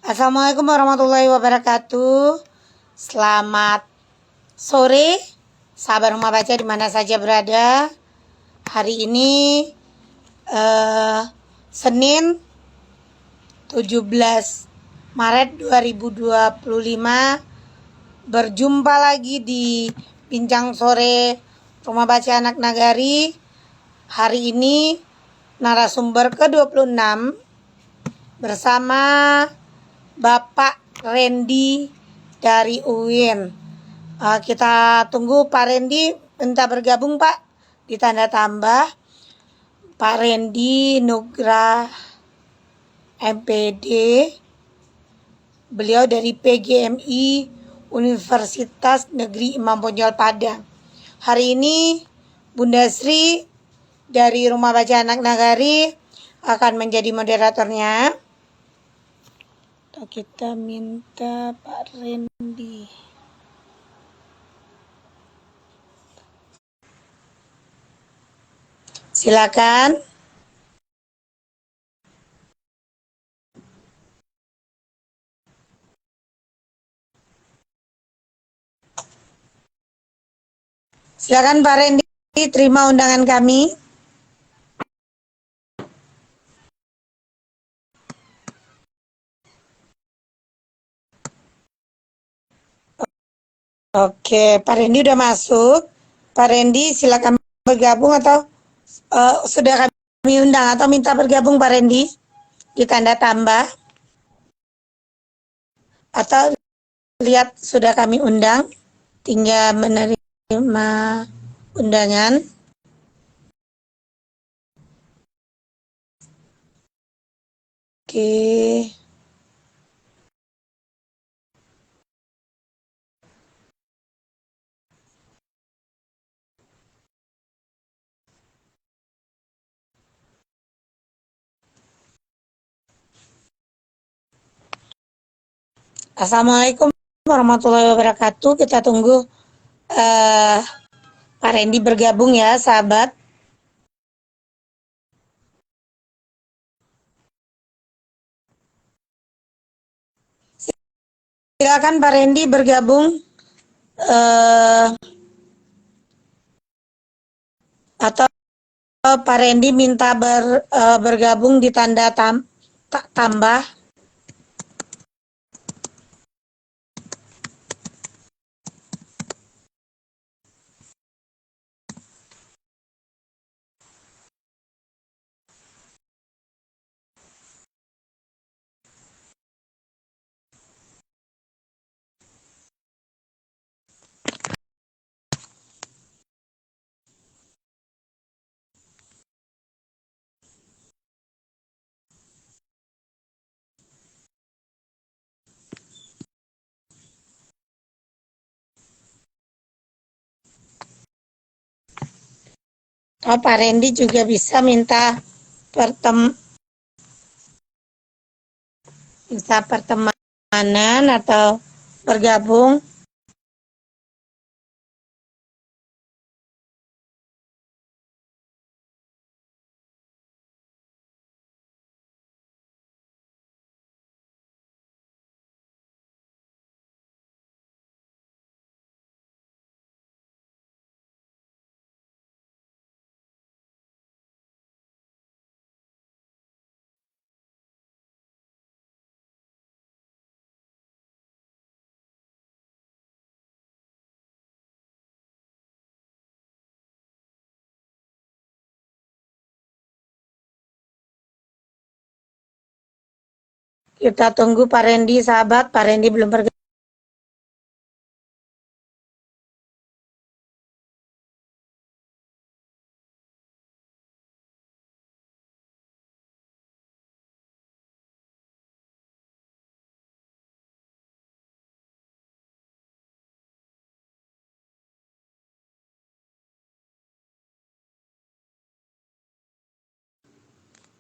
Assalamualaikum warahmatullahi wabarakatuh. Selamat sore, sahabat rumah baca di mana saja berada. Hari ini Senin 17 Maret 2025. Berjumpa lagi di Bincang Sore Rumah Baca Anak Nagari. Hari ini narasumber ke-26 bersama Bapak Randy dari UIN. Kita tunggu Pak Randy minta bergabung, Pak, di tanda tambah. Pak Randy Nugrah MPD, beliau dari PGMI Universitas Negeri Imam Bonjol Padang. Hari ini Bunda Sri dari Rumah Baca Anak Nagari akan menjadi moderatornya. Kita minta Pak Randy. Silakan. Silakan Pak Randy, terima undangan kami. Oke, Pak Randy udah masuk. Pak Randy silakan bergabung atau sudah kami undang atau minta bergabung Pak Randy di tanda tambah, atau lihat sudah kami undang, tinggal menerima undangan. Oke. Assalamualaikum warahmatullahi wabarakatuh. Kita tunggu Pak Randy bergabung ya, sahabat. Silakan Pak Randy bergabung, atau Pak Randy minta bergabung di tanda tambah. Pak Randy juga bisa minta pertemanan atau bergabung. Kita tunggu Pak Randy, sahabat. Pak Randy belum bergabung.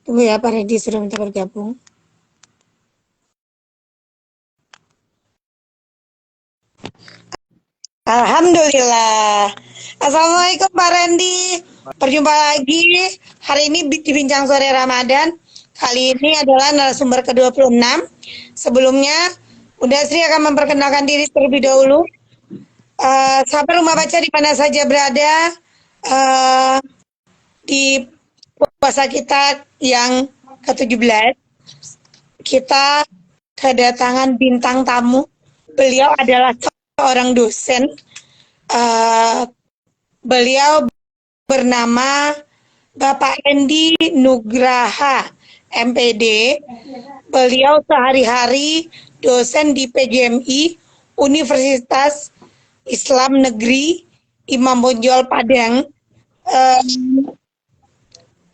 Tunggu ya, Pak Randy sudah minta bergabung. Alhamdulillah. Assalamualaikum Pak Randy. Berjumpa lagi hari ini di Bincang Sore Ramadan. Kali ini adalah narasumber ke-26. Sebelumnya, Bunda Sri akan memperkenalkan diri terlebih dahulu. Sahabat Rumah Baca di mana saja berada, eh, di puasa kita yang ke-17, kita kedatangan bintang tamu. Beliau adalah seorang dosen. Beliau bernama Bapak Endi Nugraha, MPD. Beliau sehari-hari dosen di PGMI, Universitas Islam Negeri Imam Bonjol Padang.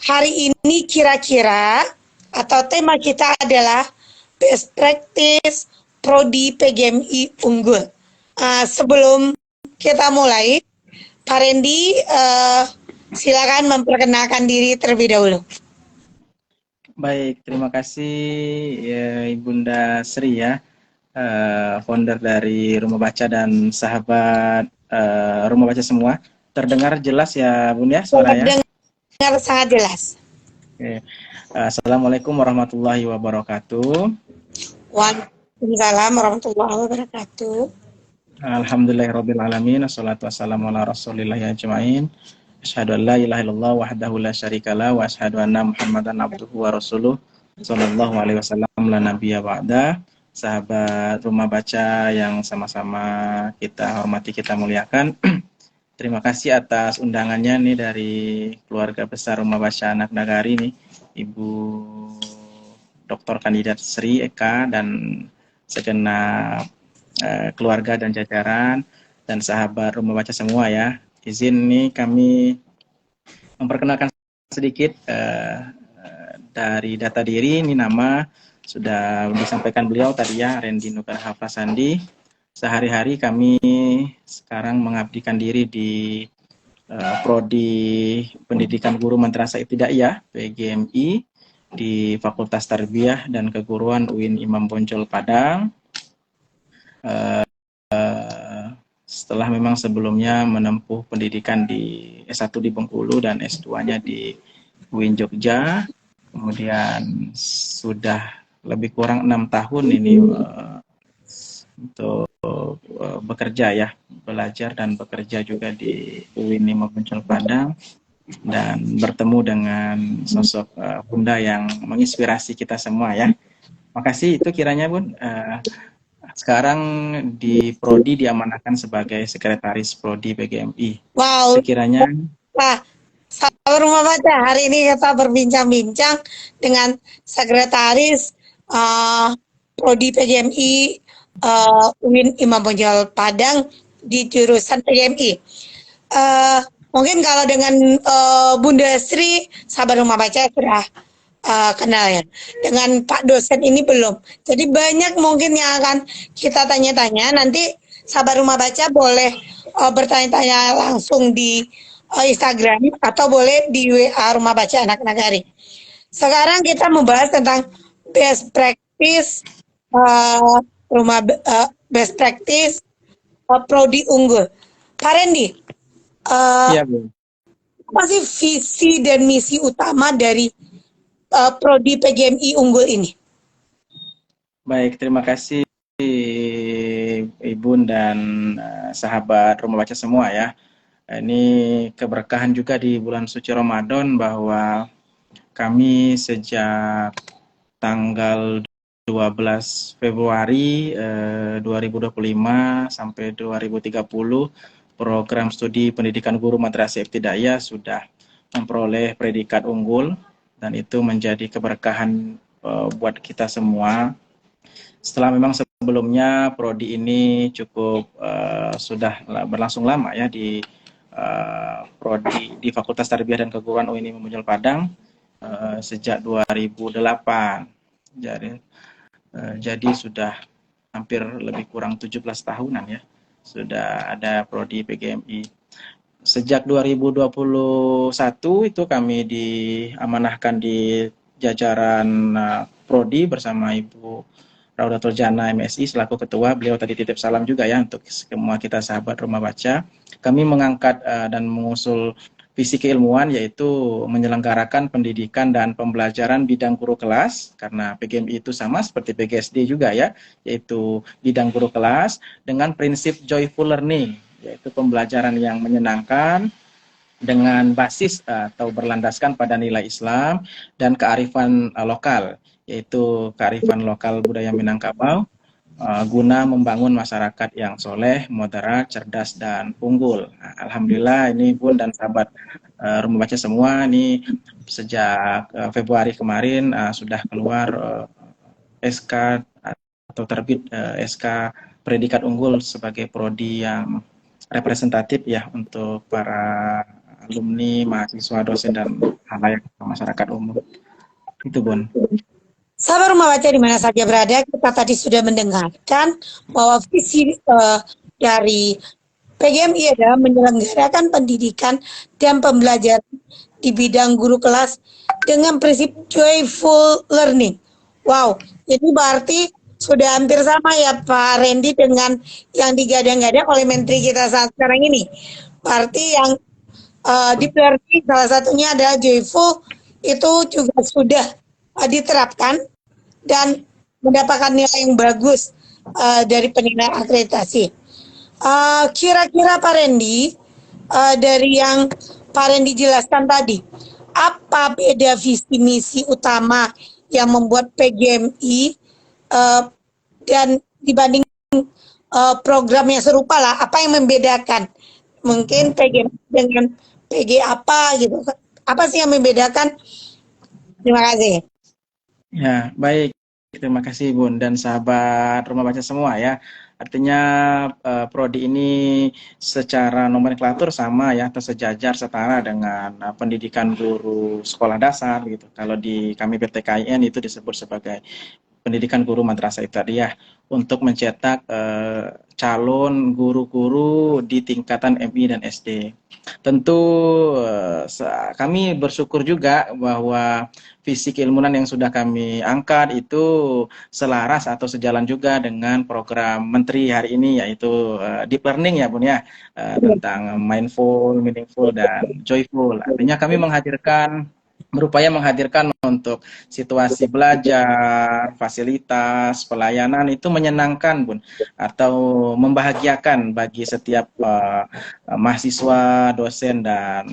Hari ini kira-kira atau tema kita adalah Best Practice Prodi PGMI Unggul. Sebelum kita mulai, Pak Randy, silakan memperkenalkan diri terlebih dahulu. Baik, terima kasih ya, Ibunda Sri ya, founder dari Rumah Baca dan sahabat Rumah Baca semua. Terdengar jelas ya Bunda suaranya? Terdengar sangat jelas. Oke. Assalamualaikum warahmatullahi wabarakatuh. Waalaikumsalam warahmatullahi wabarakatuh. Alhamdulillahirabbil alamin, wassalatu wassalamu ala rasulillah ajmain. Asyhadu an la ilaha illallah wahdahu la syarikalah wa asyhadu anna Muhammadan abduhu wa rasuluh sallallahu alaihi wasallam la nabiyya ba'da. Sahabat Rumah Baca yang sama-sama kita hormati, kita muliakan. Terima kasih atas undangannya nih dari keluarga besar Rumah Baca Anak Nagari nih, Ibu Dr. Kandidat Sri Eka dan segenap keluarga dan jajaran dan sahabat Rumah Baca semua ya. Izin nih kami memperkenalkan sedikit dari data diri. Ini nama sudah disampaikan beliau tadi ya, Randy Nugraha Prasandi. Sehari-hari kami sekarang mengabdikan diri di Prodi Pendidikan Guru Madrasah Ibtidaiyah PGMI di Fakultas Tarbiyah dan Keguruan UIN Imam Bonjol Padang. Setelah memang sebelumnya menempuh pendidikan di S1 di Bengkulu dan S2-nya di UIN Jogja, kemudian sudah lebih kurang 6 tahun ini untuk bekerja ya, belajar dan bekerja juga di UIN Imam Bonjol Padang, dan bertemu dengan sosok Bunda yang menginspirasi kita semua ya. Makasih itu kiranya Bun. Sekarang di Prodi diamanahkan sebagai sekretaris Prodi PGMI. Wow. Sekiranya sahabat Rumah Baca, hari ini kita berbincang-bincang dengan sekretaris Prodi PGMI UIN Imam Bonjol Padang di jurusan PGMI. Mungkin kalau dengan Bunda Sri, sahabat Rumah Baca sudah kenal ya. Dengan Pak dosen ini belum. Jadi banyak mungkin yang akan kita tanya-tanya. Nanti sahabat Rumah Baca boleh bertanya-tanya langsung di Instagram atau boleh di WA Rumah Baca Anak Nagari. Sekarang kita membahas tentang best practice best practice Prodi Unggul. Pak Randy, ya, Bu. apa sih visi dan misi utama dari Prodi PGMI Unggul ini? Baik, terima kasih Ibu dan sahabat Rumah Baca semua ya. Ini keberkahan juga di bulan suci Ramadan bahwa kami sejak tanggal 12 Februari 2025 sampai 2030 program studi pendidikan guru madrasah ibtidaiyah sudah memperoleh predikat unggul, dan itu menjadi keberkahan buat kita semua. Setelah memang sebelumnya prodi ini cukup sudah berlangsung lama ya di prodi di Fakultas Tarbiyah dan Keguruan UIN Imam Bonjol Padang sejak 2008. Jadi sudah hampir lebih kurang 17 tahunan ya sudah ada prodi PGMI. Sejak 2021 itu kami diamanahkan di jajaran prodi bersama Ibu Raudatul Jannah MSI selaku ketua. Beliau tadi titip salam juga ya untuk semua kita sahabat Rumah Baca. Kami mengangkat dan mengusul visi keilmuan, yaitu menyelenggarakan pendidikan dan pembelajaran bidang guru kelas, karena PGMI itu sama seperti PGSD juga ya, yaitu bidang guru kelas dengan prinsip joyful learning, yaitu pembelajaran yang menyenangkan dengan basis atau berlandaskan pada nilai Islam dan kearifan lokal, yaitu kearifan lokal budaya Minangkabau, guna membangun masyarakat yang soleh, moderat, cerdas, dan unggul. Nah, alhamdulillah ini Bun dan sahabat Rumah Baca semua, ini sejak Februari kemarin sudah keluar SK atau terbit SK predikat unggul sebagai prodi yang representatif ya untuk para alumni, mahasiswa, dosen, dan halayak masyarakat umum. Itu Bun. Sahabat Rumah Baca di mana saja berada, kita tadi sudah mendengarkan bahwa visi dari PGMI adalah menyelenggarakan pendidikan dan pembelajaran di bidang guru kelas dengan prinsip joyful learning. Wow, ini berarti sudah hampir sama ya Pak Randy dengan yang digadang-gadang oleh Menteri kita saat sekarang ini. Berarti yang di learning salah satunya adalah joyful, itu juga sudah diterapkan dan mendapatkan nilai yang bagus dari penilaian akreditasi. Kira-kira Pak Randy, dari yang Pak Randy jelaskan tadi, apa beda visi misi utama yang membuat PGMI dan dibanding program yang serupa lah, apa yang membedakan? Mungkin PGMI dengan PG apa gitu, apa sih yang membedakan? Terima kasih. Ya, baik. Terima kasih Bun dan sahabat Rumah Baca semua ya. Artinya prodi ini secara nomenklatur sama ya, atau sejajar setara dengan pendidikan guru sekolah dasar gitu. Kalau di kami PTKIN itu disebut sebagai pendidikan guru madrasah ibtidaiyah untuk mencetak calon guru-guru di tingkatan MI dan SD. Tentu kami bersyukur juga bahwa visi keilmuan yang sudah kami angkat itu selaras atau sejalan juga dengan program Menteri hari ini, yaitu Deep Learning ya Bun ya, tentang mindful, meaningful, dan joyful. Artinya kami berupaya menghadirkan untuk situasi belajar, fasilitas, pelayanan itu menyenangkan Bun, atau membahagiakan bagi setiap mahasiswa, dosen, dan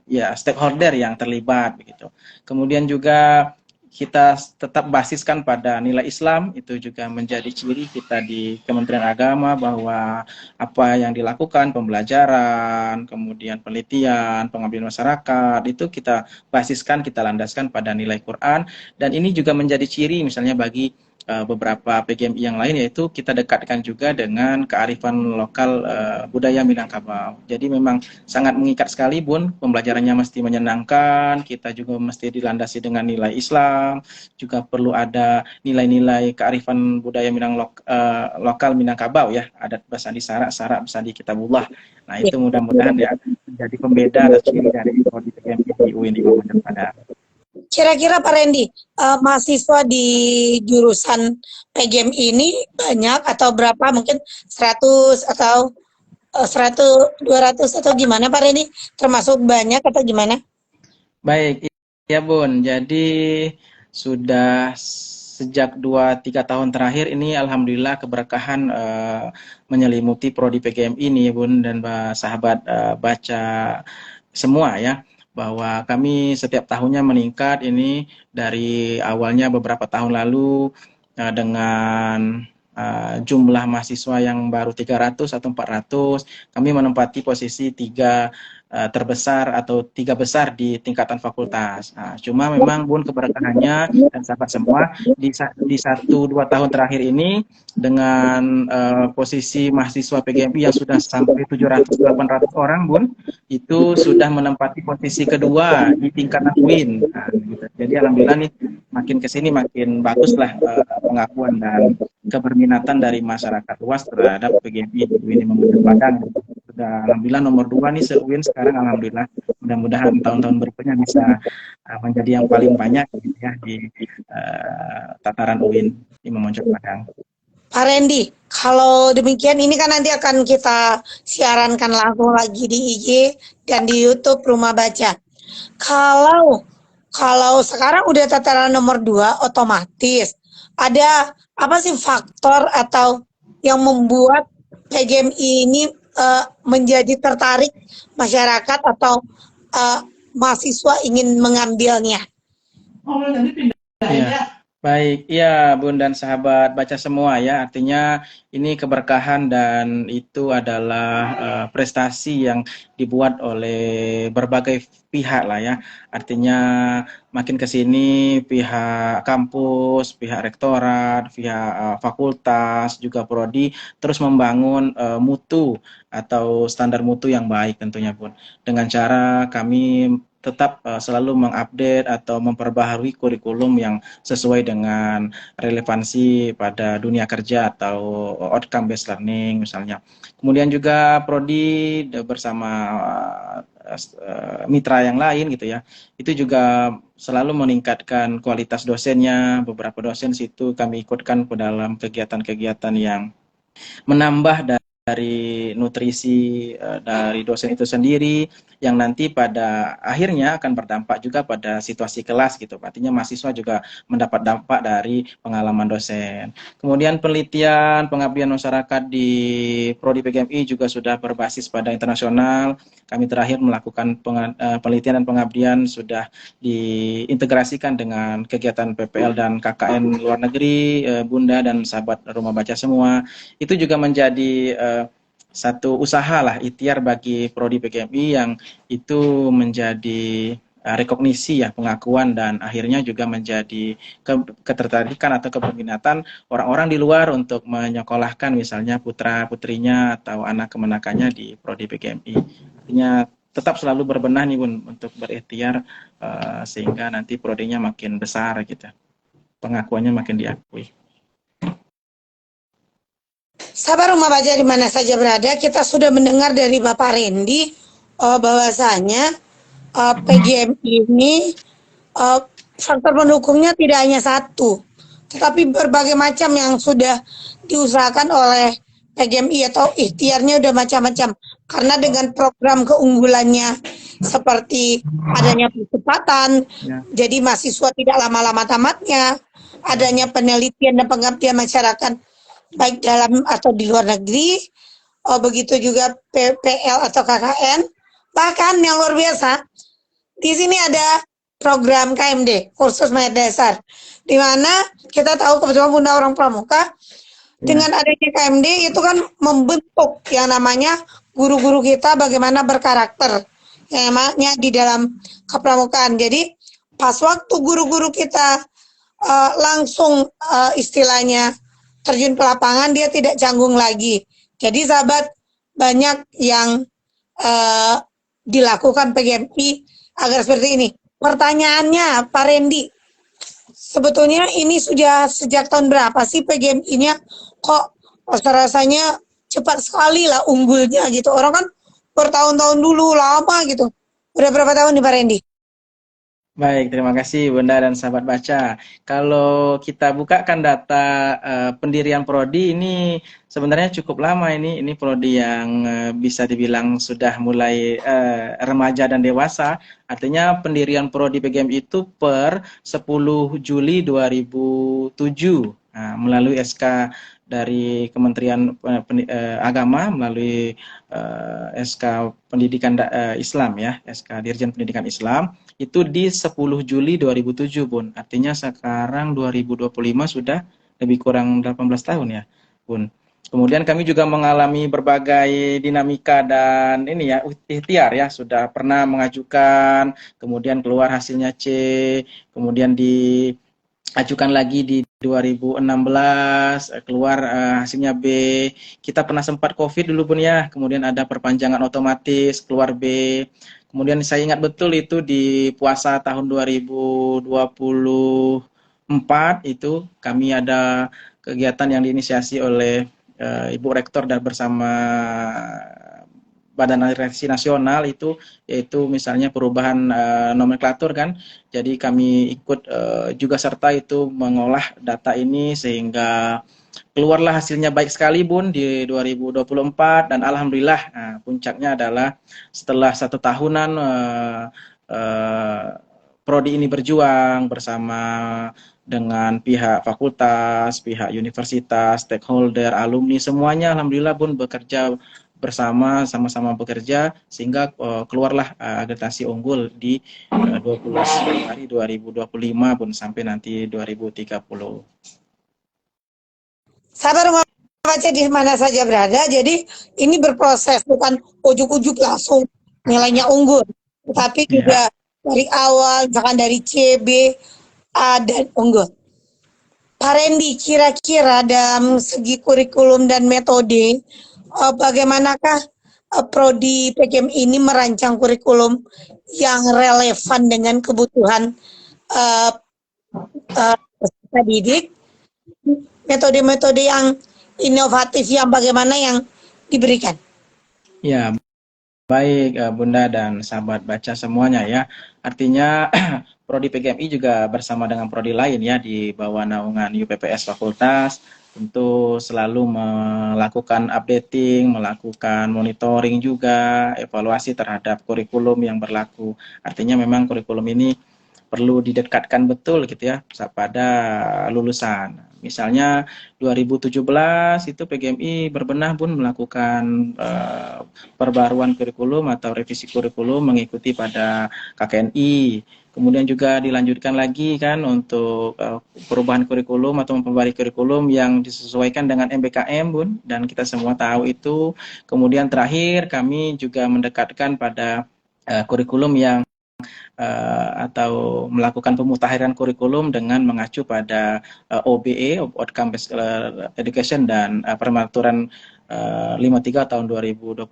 ya stakeholder yang terlibat begitu. Kemudian juga kita tetap basiskan pada nilai Islam, itu juga menjadi ciri kita di Kementerian Agama, bahwa apa yang dilakukan, pembelajaran, kemudian penelitian, pengabdian masyarakat, itu kita basiskan, kita landaskan pada nilai Quran. Dan ini juga menjadi ciri misalnya bagi beberapa PGMI yang lain, yaitu kita dekatkan juga dengan kearifan lokal budaya Minangkabau. Jadi memang sangat mengikat sekali Bun, pembelajarannya mesti menyenangkan, kita juga mesti dilandasi dengan nilai Islam, juga perlu ada nilai-nilai kearifan budaya lokal Minangkabau ya, adat Basandi Sarak Basandi Kitabullah. Nah itu mudah-mudahan ya menjadi pembeda dan ciri dari prodi PGMI di UIN Imam Bonjol Padang. Kira-kira Pak Randy, mahasiswa di jurusan PGMI ini banyak atau berapa? Mungkin 100 atau 100, 200 atau gimana Pak Randy? Termasuk banyak atau gimana? Baik, ya Bun. Jadi sudah sejak 2-3 tahun terakhir ini alhamdulillah keberkahan menyelimuti prodi PGMI ini Bun dan sahabat baca semua ya, bahwa kami setiap tahunnya meningkat ini dari awalnya beberapa tahun lalu dengan jumlah mahasiswa yang baru 300 atau 400, kami menempati posisi 3 terbesar atau 3 besar di tingkatan fakultas. Nah, cuma memang Bun keberkahannya dan sahabat semua di 1-2 tahun terakhir ini dengan posisi mahasiswa PGMI yang sudah sampai 700-800 orang Bun, itu sudah menempati posisi kedua di tingkatan UIN. Nah, gitu. Jadi alhamdulillah nih makin kesini makin baguslah pengakuan dan keberminatan dari masyarakat luas terhadap PGMI di UIN Imam Bonjol Padang. Sudah alhamdulillah nomor 2 nih se-UIN sekarang, alhamdulillah. Mudah-mudahan tahun-tahun berikutnya bisa menjadi yang paling banyak gitu ya di tataran UIN Imam Bonjol Padang. Pak Randy, kalau demikian ini kan nanti akan kita siarankan langsung lagi di IG dan di YouTube Rumah Baca. Kalau kalau sekarang udah tataran nomor 2 otomatis ada apa sih faktor atau yang membuat PGMI ini menjadi tertarik masyarakat atau eh, mahasiswa ingin mengambilnya? Iya, baik. Iya, Bun dan sahabat baca semua ya. Artinya ini keberkahan dan itu adalah prestasi yang dibuat oleh berbagai pihak lah ya. Artinya makin ke sini pihak kampus, pihak rektorat, pihak fakultas, juga prodi terus membangun mutu atau standar mutu yang baik tentunya, Bun. Dengan cara kami tetap selalu mengupdate atau memperbaharui kurikulum yang sesuai dengan relevansi pada dunia kerja atau outcome based learning misalnya. Kemudian juga prodi bersama mitra yang lain gitu ya. Itu juga selalu meningkatkan kualitas dosennya. Beberapa dosen situ kami ikutkan ke dalam kegiatan-kegiatan yang menambah dari nutrisi dari dosen itu sendiri yang nanti pada akhirnya akan berdampak juga pada situasi kelas gitu. Artinya mahasiswa juga mendapat dampak dari pengalaman dosen. Kemudian penelitian pengabdian masyarakat di Prodi PGMI juga sudah berbasis pada internasional. Kami terakhir melakukan penelitian dan pengabdian sudah diintegrasikan dengan kegiatan PPL dan KKN luar negeri, Bunda dan sahabat rumah baca semua. Itu juga menjadi satu usaha lah ikhtiar bagi Prodi PGMI yang itu menjadi rekognisi ya, pengakuan dan akhirnya juga menjadi ketertarikan atau kepeminatan orang-orang di luar untuk menyekolahkan misalnya putra-putrinya atau anak kemenakannya di Prodi PGMI. Artinya tetap selalu berbenah nih Bun untuk berikhtiar sehingga nanti prodinya makin besar gitu. Pengakuannya makin diakui. Sahabat Rumah Baca di mana saja berada, kita sudah mendengar dari Bapak Randy bahwasanya PGMI ini faktor pendukungnya tidak hanya satu, tetapi berbagai macam yang sudah diusahakan oleh PGMI atau ikhtiarnya udah macam-macam. Karena dengan program keunggulannya seperti adanya percepatan, jadi mahasiswa tidak lama-lama tamatnya, adanya penelitian dan pengabdian masyarakat baik dalam atau di luar negeri, begitu juga PPL atau KKN, bahkan yang luar biasa, di sini ada program KMD, kursus menengah dasar, di mana kita tahu kebetulan Bunda orang pramuka, dengan adanya KMD itu kan membentuk yang namanya guru-guru kita bagaimana berkarakter, yang namanya di dalam kepramukaan. Jadi pas waktu guru-guru kita langsung istilahnya terjun ke lapangan, dia tidak canggung lagi. Jadi sahabat, banyak yang dilakukan PGMI agar seperti ini. Pertanyaannya Pak Randy, sebetulnya ini sudah sejak tahun berapa sih PGMI-nya kok rasanya cepat sekali lah unggulnya gitu. Orang kan bertahun-tahun dulu lama gitu. Udah berapa tahun nih Pak Randy? Baik, terima kasih Bunda dan sahabat baca. Kalau kita bukakan data pendirian prodi ini sebenarnya cukup lama ini. Ini prodi yang bisa dibilang sudah mulai remaja dan dewasa. Artinya pendirian prodi PGMI itu per 10 Juli 2007 melalui SK dari Kementerian Agama melalui SK Pendidikan Islam ya, SK Dirjen Pendidikan Islam itu di 10 Juli 2007 Bun. Artinya sekarang 2025 sudah lebih kurang 18 tahun ya Bun. Kemudian kami juga mengalami berbagai dinamika dan ini ya ikhtiar ya, sudah pernah mengajukan, kemudian keluar hasilnya C, kemudian diajukan lagi di 2016, keluar hasilnya B. Kita pernah sempat COVID dulu Bun ya, kemudian ada perpanjangan otomatis, keluar B. Kemudian saya ingat betul itu di puasa tahun 2024 itu kami ada kegiatan yang diinisiasi oleh Ibu Rektor dan bersama Badan Revisi Nasional itu, yaitu misalnya perubahan nomenklatur kan. Jadi kami ikut juga serta itu mengolah data ini sehingga keluarlah hasilnya baik sekali Bun di 2024 dan alhamdulillah puncaknya adalah setelah 1 tahunan prodi ini berjuang bersama dengan pihak fakultas, pihak universitas, stakeholder, alumni semuanya alhamdulillah Bun bekerja bersama, sama-sama bekerja sehingga keluarlah akreditasi unggul di 20 Februari 2025 Bun sampai nanti 2030. Sabar Rumah Baca di mana saja berada, jadi ini berproses, bukan ujuk-ujuk langsung nilainya unggul, tetapi juga dari awal, misalkan dari CB, A, dan unggul. Pak Randy, kira-kira dalam segi kurikulum dan metode, bagaimanakah prodi PKM ini merancang kurikulum yang relevan dengan kebutuhan peserta didik, metode-metode yang inovatif yang bagaimana yang diberikan? Ya, baik Bunda dan sahabat baca semuanya ya. Artinya Prodi PGMI juga bersama dengan prodi lain ya di bawah naungan UPPS Fakultas tentu selalu melakukan updating, melakukan monitoring juga, evaluasi terhadap kurikulum yang berlaku. Artinya memang kurikulum ini perlu didekatkan betul gitu ya pada lulusan. Misalnya 2017 itu PGMI berbenah Bun melakukan perbaruan kurikulum atau revisi kurikulum mengikuti pada KKNI. Kemudian juga dilanjutkan lagi kan untuk perubahan kurikulum atau memperbarui kurikulum yang disesuaikan dengan MBKM Bun, dan kita semua tahu itu. Kemudian terakhir kami juga mendekatkan pada kurikulum yang atau melakukan pemutakhiran kurikulum dengan mengacu pada OBE, Outcome Based Education, dan peraturan 53 tahun 2023.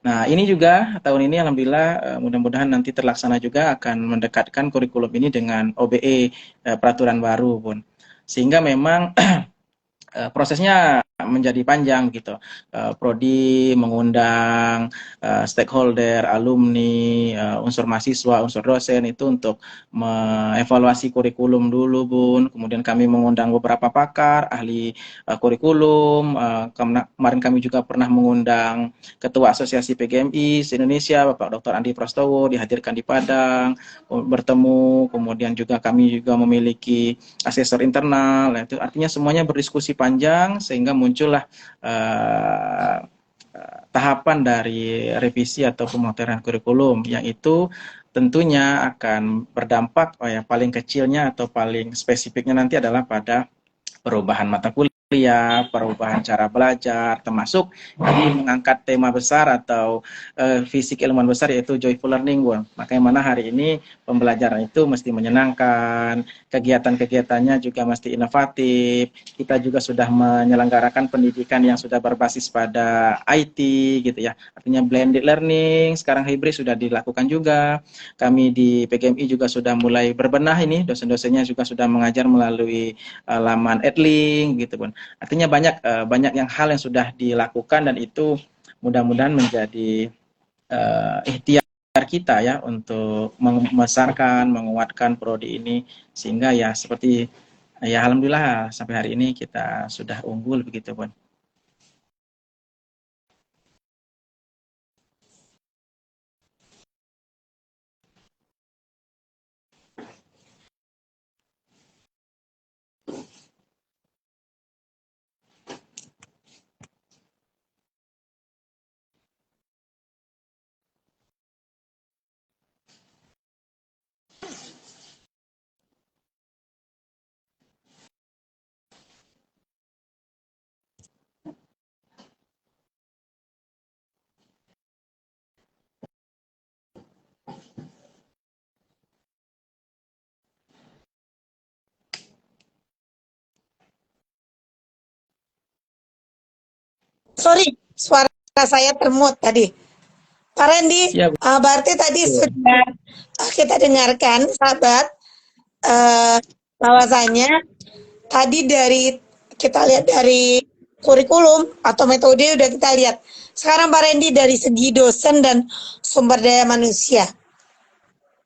Nah, ini juga tahun ini alhamdulillah mudah-mudahan nanti terlaksana juga akan mendekatkan kurikulum ini dengan OBE peraturan baru Bun. Sehingga memang prosesnya menjadi panjang gitu. Prodi mengundang stakeholder, alumni, unsur mahasiswa, unsur dosen itu untuk mengevaluasi kurikulum dulu Bun. Kemudian kami mengundang beberapa pakar, ahli kurikulum. Kemarin kami juga pernah mengundang Ketua Asosiasi PGMI se-Indonesia, Bapak Dr. Andi Prastowo, dihadirkan di Padang, bertemu. Kemudian juga kami juga memiliki asesor internal. Itu artinya semuanya berdiskusi panjang sehingga muncullah tahapan dari revisi atau pemoteran kurikulum yang itu tentunya akan berdampak paling kecilnya atau paling spesifiknya nanti adalah pada perubahan mata kuliah, perubahan cara belajar, termasuk kami mengangkat tema besar atau fisik ilmuwan besar yaitu joyful learning Bun. Makanya mana hari ini pembelajaran itu mesti menyenangkan, kegiatan-kegiatannya juga mesti inovatif. Kita juga sudah menyelenggarakan pendidikan yang sudah berbasis pada IT gitu ya. Artinya blended learning, sekarang hybrid sudah dilakukan juga. Kami di PGMI juga sudah mulai berbenah ini, dosen-dosennya juga sudah mengajar melalui laman Edlink gitu Bun. Artinya banyak yang hal yang sudah dilakukan dan itu mudah-mudahan menjadi ikhtiar kita ya untuk membesarkan, menguatkan prodi ini sehingga ya seperti ya alhamdulillah sampai hari ini kita sudah unggul begitu Bun. Sorry, suara saya termut tadi. Pak Randy, Ya, berarti tadi sudah kita dengarkan, sahabat, bahwasanya tadi kita lihat dari kurikulum atau metode udah kita lihat. Sekarang Pak Randy dari segi dosen dan sumber daya manusia.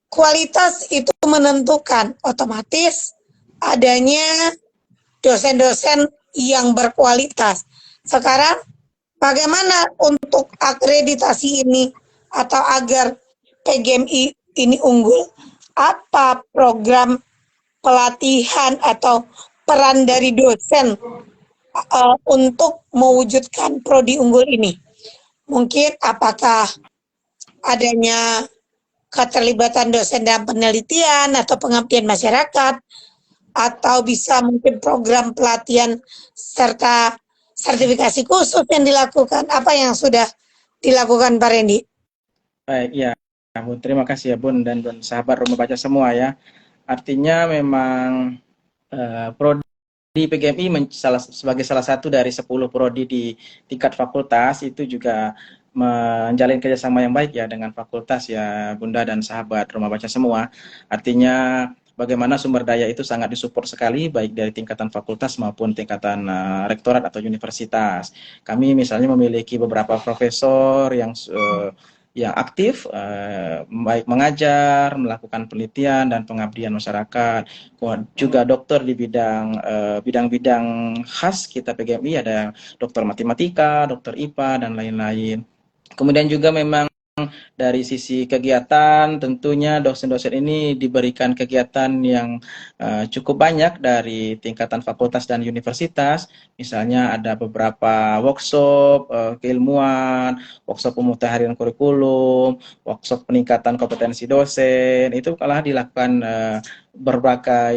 Kualitas itu menentukan otomatis adanya dosen-dosen yang berkualitas. Sekarang bagaimana untuk akreditasi ini atau agar PGMI ini unggul? Apa program pelatihan atau peran dari dosen untuk mewujudkan prodi unggul ini? Mungkin apakah adanya keterlibatan dosen dalam penelitian atau pengabdian masyarakat, atau bisa mungkin program pelatihan serta sertifikasi khusus yang dilakukan. Apa yang sudah dilakukan Pak Randy? Baik, ya, Bun. Terima kasih ya Bun dan sahabat Rumah Baca semua ya. Artinya memang prodi PGMI sebagai salah satu dari 10 prodi di tingkat fakultas itu juga menjalin kerjasama yang baik ya dengan fakultas ya Bunda dan sahabat Rumah Baca semua. Artinya bagaimana sumber daya itu sangat disupport sekali baik dari tingkatan fakultas maupun tingkatan rektorat atau universitas. Kami misalnya memiliki beberapa profesor yang aktif, baik mengajar, melakukan penelitian dan pengabdian masyarakat. Juga dokter di bidang-bidang khas kita PGMI, ada dokter matematika, dokter IPA, dan lain-lain. Kemudian juga memang dari sisi kegiatan, tentunya dosen-dosen ini diberikan kegiatan yang cukup banyak dari tingkatan fakultas dan universitas. Misalnya ada beberapa workshop keilmuan, workshop pemutahiran kurikulum, workshop peningkatan kompetensi dosen. Itu malah dilakukan berbagai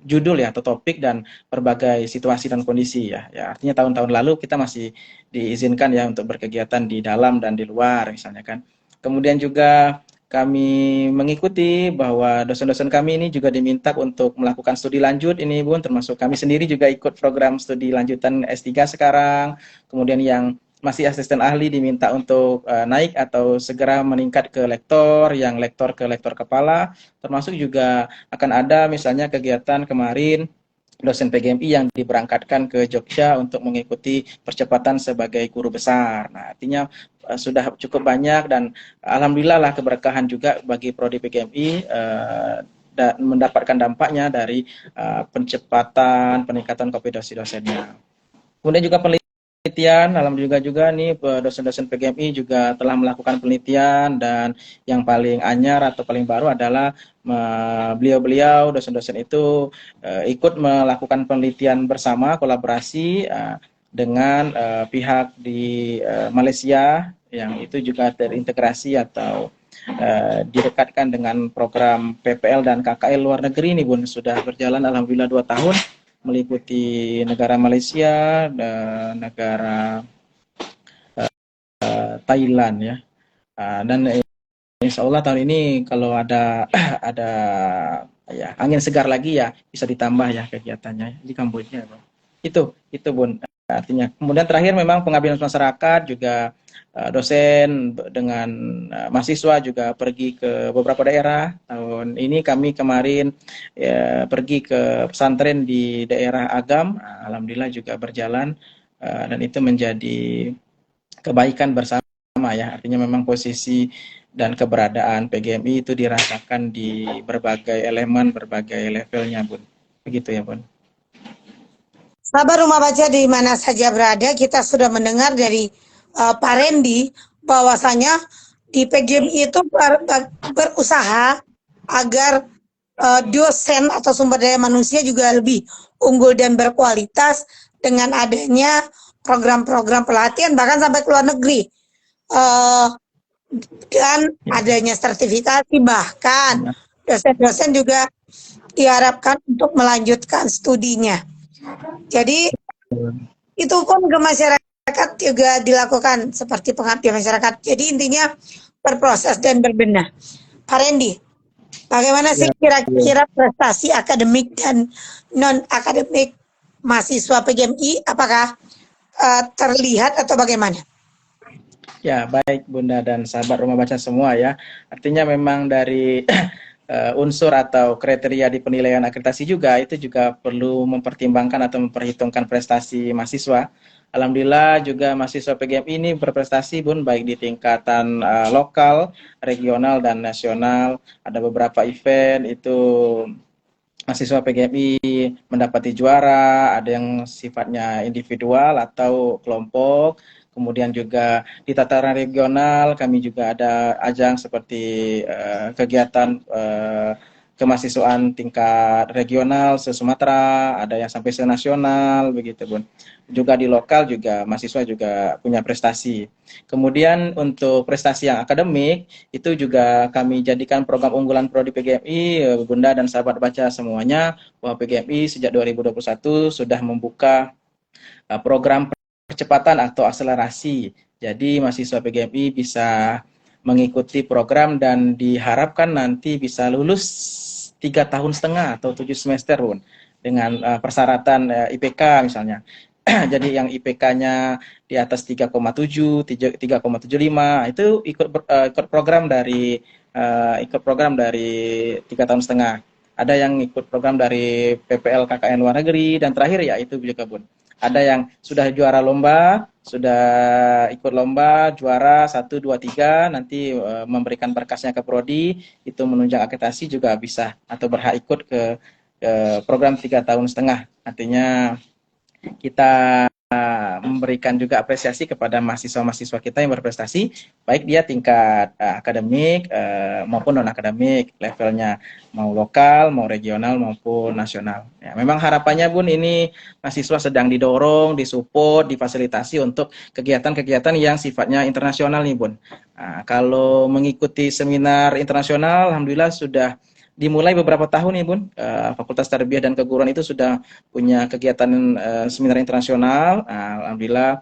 judul ya atau topik dan berbagai situasi dan kondisi ya. Ya artinya tahun-tahun lalu kita masih diizinkan ya untuk berkegiatan di dalam dan di luar misalnya kan. Kemudian juga kami mengikuti bahwa dosen-dosen kami ini juga diminta untuk melakukan studi lanjut ini Bun, termasuk kami sendiri juga ikut program studi lanjutan S3 sekarang. Kemudian yang masih asisten ahli diminta untuk naik atau segera meningkat ke lektor, yang lektor ke lektor kepala, termasuk juga akan ada misalnya kegiatan kemarin dosen PGMI yang diberangkatkan ke Jogja untuk mengikuti percepatan sebagai guru besar. Nah, artinya sudah cukup banyak dan alhamdulillah lah keberkahan juga bagi prodi PGMI dan mendapatkan dampaknya dari pencepatan peningkatan kompetensi dosennya. Kemudian juga penelitian, alhamdulillah juga nih dosen-dosen PGMI juga telah melakukan penelitian dan yang paling anyar atau paling baru adalah beliau-beliau dosen-dosen itu ikut melakukan penelitian bersama kolaborasi dengan pihak di Malaysia yang itu juga terintegrasi atau direkatkan dengan program PPL dan KKL luar negeri ini Bun, sudah berjalan alhamdulillah 2 tahun meliputi negara Malaysia dan negara Thailand ya. Dan insya Allah tahun ini kalau ada ada ya angin segar lagi ya bisa ditambah ya kegiatannya di Kamboja. Itu Bun. Artinya kemudian terakhir memang pengabdian masyarakat juga dosen dengan mahasiswa juga pergi ke beberapa daerah. Tahun ini kami kemarin pergi ke pesantren di daerah Agam, alhamdulillah juga berjalan dan itu menjadi kebaikan bersama ya. Artinya memang posisi dan keberadaan PGMI itu dirasakan di berbagai elemen, berbagai levelnya Bun. Begitu ya Bun. Sahabat Rumah Baca di mana saja berada, kita sudah mendengar dari Pak Randy bahwasanya di PGMI itu berusaha agar dosen atau sumber daya manusia juga lebih unggul dan berkualitas dengan adanya program-program pelatihan bahkan sampai ke luar negeri dan adanya sertifikasi, bahkan dosen-dosen juga diharapkan untuk melanjutkan studinya. Jadi itu pun ke masyarakat juga dilakukan seperti pengabdian masyarakat. Jadi intinya berproses dan berbenah. Pak Randy, bagaimana sih kira-kira prestasi akademik dan non akademik mahasiswa PGMI? Apakah terlihat atau bagaimana? Ya baik Bunda dan sahabat Rumah Baca semua ya. Artinya memang dari unsur atau kriteria di penilaian akreditasi juga itu juga perlu mempertimbangkan atau memperhitungkan prestasi mahasiswa. Alhamdulillah juga mahasiswa PGMI ini berprestasi Bun, baik di tingkatan lokal, regional dan nasional. Ada beberapa event itu mahasiswa PGMI mendapati juara, ada yang sifatnya individual atau kelompok. Kemudian juga di tataran regional kami juga ada ajang seperti kegiatan kemahasiswaan tingkat regional se-Sumatera, ada yang sampai se-nasional begitu, Bun. Juga di lokal juga mahasiswa juga punya prestasi. Kemudian untuk prestasi yang akademik itu juga kami jadikan program unggulan Prodi PGMI, Bunda dan sahabat baca semuanya, bahwa PGMI sejak 2021 sudah membuka program percepatan atau akselerasi. Jadi mahasiswa PGMI bisa mengikuti program dan diharapkan nanti bisa lulus 3,5 tahun atau 7 semester, Bun, dengan persyaratan IPK misalnya. Jadi yang IPK-nya di atas 3,7, 3,75 itu ikut program dari 3,5 tahun. Ada yang ikut program dari PPL KKN luar negeri, dan terakhir ya itu juga, Bun. Ada yang sudah juara lomba, sudah ikut lomba, juara 1, 2, 3, nanti memberikan berkasnya ke prodi, itu menunjang akreditasi juga bisa atau berhak ikut ke program 3,5 tahun. Artinya kita memberikan juga apresiasi kepada mahasiswa-mahasiswa kita yang berprestasi, baik dia tingkat akademik maupun non-akademik, levelnya mau lokal, mau regional, maupun nasional. Ya, memang harapannya, Bun, ini mahasiswa sedang didorong, disupport, difasilitasi untuk kegiatan-kegiatan yang sifatnya internasional nih, Bun. Nah, kalau mengikuti seminar internasional, alhamdulillah sudah dimulai beberapa tahun nih, Bun. Fakultas Tarbiyah dan Keguruan itu sudah punya kegiatan seminar internasional. Alhamdulillah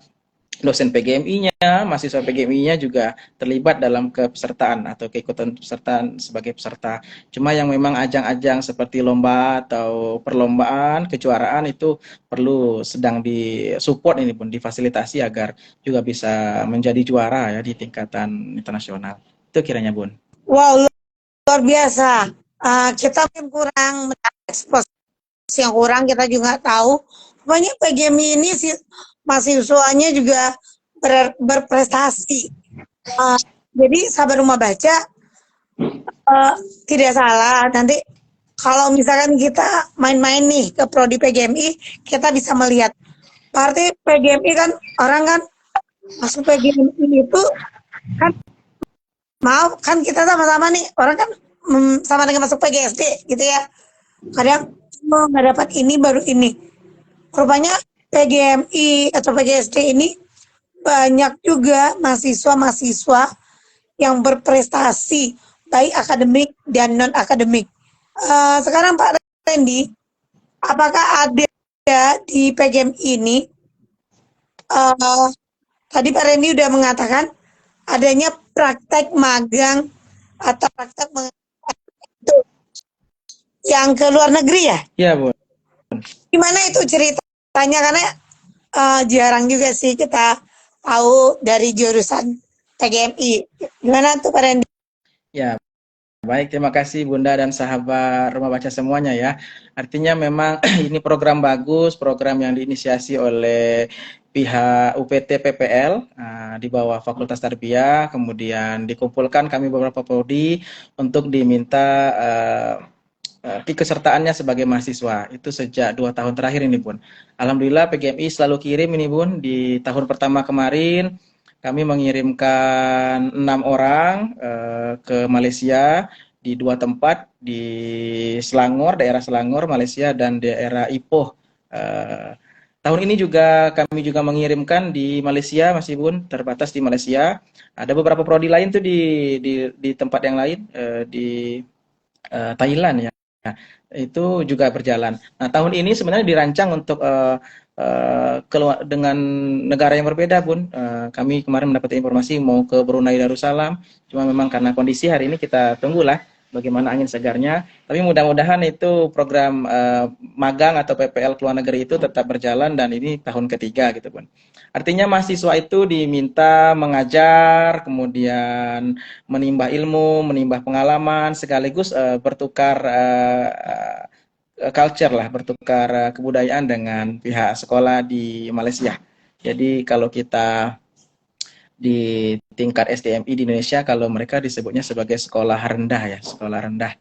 dosen PGMI-nya, mahasiswa PGMI-nya juga terlibat dalam kepesertaan atau keikutan pesertaan sebagai peserta. Cuma yang memang ajang-ajang seperti lomba atau perlombaan, kejuaraan itu perlu sedang disupport ini, Bun, difasilitasi agar juga bisa menjadi juara ya di tingkatan internasional. Itu kiranya, Bun. Wow, luar biasa. Kita mungkin kurang ekspos yang kurang, kita juga tahu. Pokoknya PGMI ini mahasiswanya juga berprestasi. Jadi sahabat rumah baca tidak salah. Nanti kalau misalkan kita main-main nih ke prodi PGMI, kita bisa melihat. Berarti PGMI kan orang kan masuk PGMI itu kan mau kan kita sama-sama nih orang kan sama dengan masuk PGSD gitu ya. Kadang nggak dapat ini baru ini. Rupanya PGMI atau PGSD ini banyak juga mahasiswa-mahasiswa yang berprestasi baik akademik dan non akademik. Sekarang Pak Randy, apakah ada di PGMI ini? Tadi Pak Randy udah mengatakan adanya praktek magang atau praktek yang ke luar negeri ya? Iya, Bun. Gimana itu ceritanya? Karena jarang juga sih kita tahu dari jurusan PGMI. Gimana tuh Pak Randy? Ya, baik, terima kasih Bunda dan sahabat rumah baca semuanya ya. Artinya memang ini program bagus, program yang diinisiasi oleh pihak UPT PPL di bawah Fakultas Tarbiyah, kemudian dikumpulkan kami beberapa prodi untuk diminta keikutsertaannya sebagai mahasiswa. Itu sejak 2 tahun terakhir ini, Bun. Alhamdulillah PGMI selalu kirim ini, Bun. Di tahun pertama kemarin kami mengirimkan 6 orang ke Malaysia di 2 tempat, di Selangor, daerah Selangor, Malaysia, dan daerah Ipoh. Tahun ini juga kami juga mengirimkan di Malaysia, masih, Bun, terbatas di Malaysia. Ada beberapa prodi lain tuh di tempat yang lain, di Thailand ya. Itu juga berjalan. Nah, tahun ini sebenarnya dirancang untuk dengan negara yang berbeda, Bun. Kami kemarin mendapat informasi mau ke Brunei Darussalam, cuma memang karena kondisi hari ini kita tunggulah bagaimana angin segarnya. Tapi mudah-mudahan itu program magang atau PPL ke luar negeri itu tetap berjalan, dan ini tahun ketiga gitu, Bun. Artinya mahasiswa itu diminta mengajar, kemudian menimba ilmu, menimba pengalaman, sekaligus bertukar culture lah, bertukar kebudayaan dengan pihak sekolah di Malaysia. Jadi kalau kita di tingkat SDMI di Indonesia, kalau mereka disebutnya sebagai sekolah rendah ya, sekolah rendah.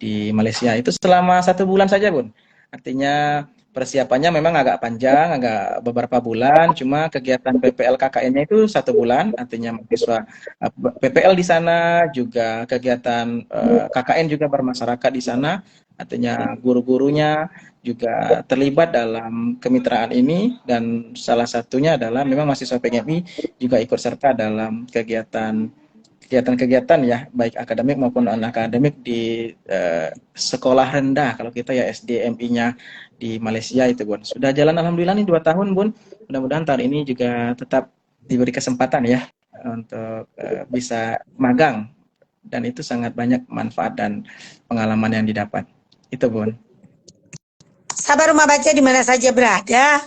di Malaysia. Itu selama 1 bulan saja, Bun. Artinya persiapannya memang agak panjang, agak beberapa bulan, cuma kegiatan PPL KKN-nya itu 1 bulan, artinya mahasiswa PPL di sana, juga kegiatan KKN juga bermasyarakat di sana, artinya guru-gurunya juga terlibat dalam kemitraan ini, dan salah satunya adalah memang mahasiswa PGMI juga ikut serta dalam kegiatan-kegiatan ya, baik akademik maupun non-akademik di sekolah rendah. Kalau kita ya SDMI-nya di Malaysia itu, Bun. Sudah jalan alhamdulillah nih 2 tahun, Bun. Mudah-mudahan tahun ini juga tetap diberi kesempatan ya untuk bisa magang, dan itu sangat banyak manfaat dan pengalaman yang didapat. Itu, Bun. Sahabat Rumah Baca di mana saja berada,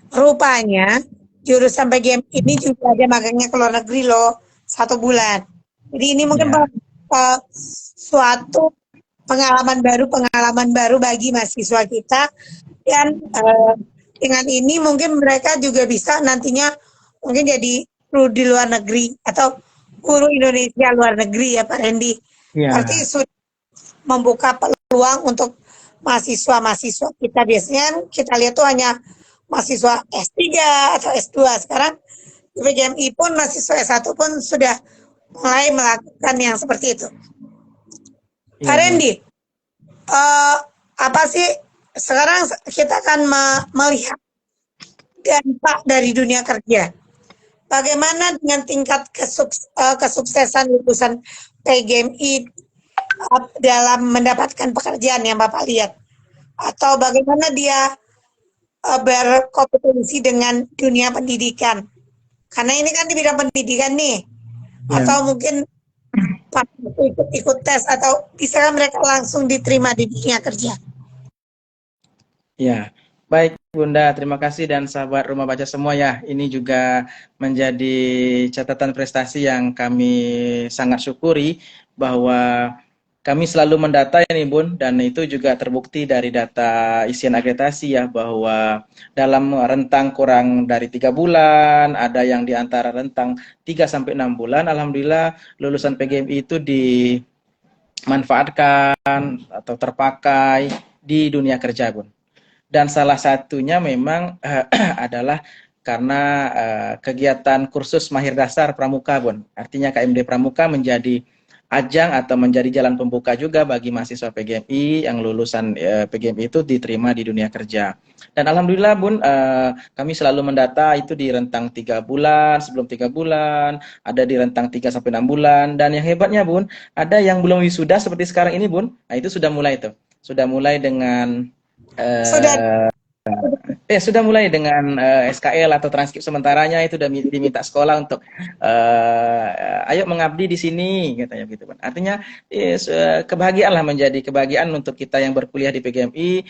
rupanya jurusan PGM ini juga ada magangnya ke luar negeri loh, 1 bulan. Jadi ini mungkin Ya, suatu pengalaman baru bagi mahasiswa kita, dan dengan ini mungkin mereka juga bisa nantinya mungkin jadi guru di luar negeri atau guru Indonesia luar negeri ya Pak Randy. Berarti ya, sudah membuka peluang untuk mahasiswa-mahasiswa kita. Biasanya kita lihat tuh hanya mahasiswa S3 atau S2. Sekarang di PGMI pun mahasiswa S1 pun sudah mulai melakukan yang seperti itu. Pak iya, Bun. Randy, apa sih sekarang kita akan melihat dampak dari dunia kerja. Bagaimana dengan tingkat kesuksesan lulusan PGMI dalam mendapatkan pekerjaan yang Bapak lihat? Atau bagaimana dia berkompetensi dengan dunia pendidikan? Karena ini kan di bidang pendidikan nih. Ya, Atau mungkin ikut tes, atau bisa mereka langsung diterima di dunia kerja? ya. Baik, Bunda, terima kasih, dan sahabat Rumah Baca semua ya. Ini juga menjadi catatan prestasi yang kami sangat syukuri, bahwa kami selalu mendata ya nih, Bun, dan itu juga terbukti dari data isian akreditasi ya, bahwa dalam rentang kurang dari 3 bulan, ada yang di antara rentang 3 sampai 6 bulan, alhamdulillah lulusan PGMI itu dimanfaatkan atau terpakai di dunia kerja, Bun. Dan salah satunya memang adalah karena kegiatan kursus mahir dasar pramuka, Bun. Artinya KMD Pramuka menjadi ajang atau menjadi jalan pembuka juga bagi mahasiswa PGMI yang lulusan PGMI itu diterima di dunia kerja. Dan alhamdulillah, Bun, kami selalu mendata itu di rentang 3 bulan, sebelum 3 bulan, ada di rentang 3 sampai 6 bulan, dan yang hebatnya, Bun, ada yang belum wisuda seperti sekarang ini, Bun. Nah, itu sudah mulai tuh. Sudah mulai dengan Sudah sudah mulai dengan SKL atau transkrip sementaranya, itu udah diminta sekolah untuk ayo mengabdi di sini, katanya gitu, Bun. Artinya kebahagiaan lah, menjadi kebahagiaan untuk kita yang berkuliah di PGMI.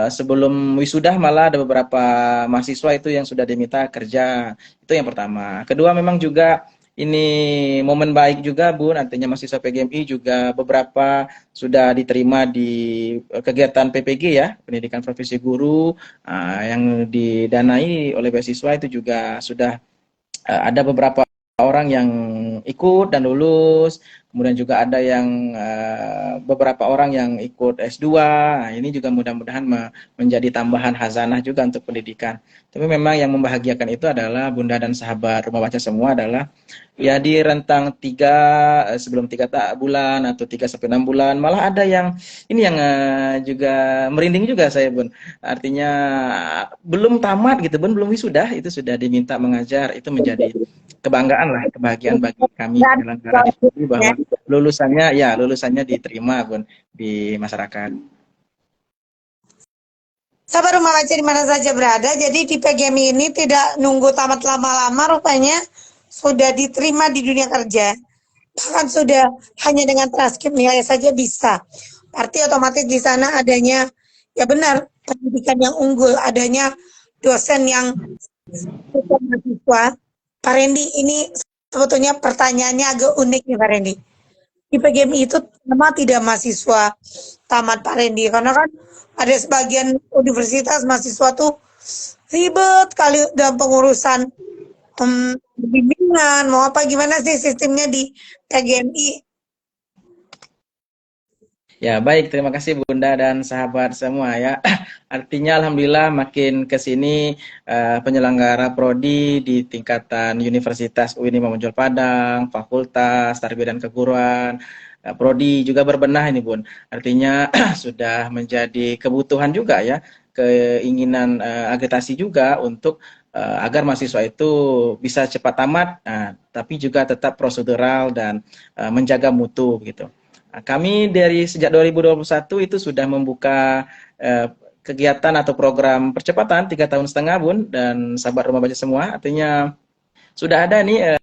Sebelum wisuda malah ada beberapa mahasiswa itu yang sudah diminta kerja. Itu yang pertama. Kedua, memang juga ini momen baik juga, Bun, artinya mahasiswa PGMI juga beberapa sudah diterima di kegiatan PPG ya, pendidikan profesi guru, yang didanai oleh beasiswa. Itu juga sudah ada beberapa orang yang ikut dan lulus, kemudian juga ada yang beberapa orang yang ikut S2. Nah, ini juga mudah-mudahan menjadi tambahan hazanah juga untuk pendidikan. Tapi memang yang membahagiakan itu adalah, Bunda dan sahabat Rumah Baca semua, adalah ya di rentang sebelum 3 bulan atau 3 sampai 6 bulan, malah ada yang ini yang juga merinding juga saya, Bun. Artinya belum tamat gitu, Bun, belum wisuda itu sudah diminta mengajar. Itu menjadi kebanggaan lah, kebahagiaan bagi kami penyelenggara di sini, bahwa lulusannya diterima, Bun, di masyarakat. Sahabat Rumah Baca di mana saja berada, jadi di PGMI ini tidak nunggu tamat lama-lama, rupanya sudah diterima di dunia kerja. Bahkan sudah hanya dengan transkrip nilai saja bisa. Berarti otomatis di sana adanya, ya benar, pendidikan yang unggul, adanya dosen yang mahasiswa. Pak Randy, ini sebetulnya pertanyaannya agak unik nih Pak Randy. Di PGMI itu sama tidak mahasiswa tamat, Pak Randy? Karena kan ada sebagian universitas mahasiswa tuh ribet kali dalam pengurusan bimbingan, mau apa gimana sih sistemnya di PGMI? Ya, baik. Terima kasih Bunda dan sahabat semua ya. Artinya Alhamdulillah makin ke sini penyelenggara prodi di tingkatan Universitas UIN Muhammadiyah Padang, Fakultas Tarbiyah dan Keguruan, prodi juga berbenah ini Bun. Artinya sudah menjadi kebutuhan juga ya, keinginan agitasi juga untuk agar mahasiswa itu bisa cepat tamat, tapi juga tetap prosedural dan menjaga mutu gitu. Nah, kami dari sejak 2021 itu sudah membuka kegiatan atau program percepatan 3 tahun setengah Bun dan sahabat rumah baca semua. Artinya sudah ada nih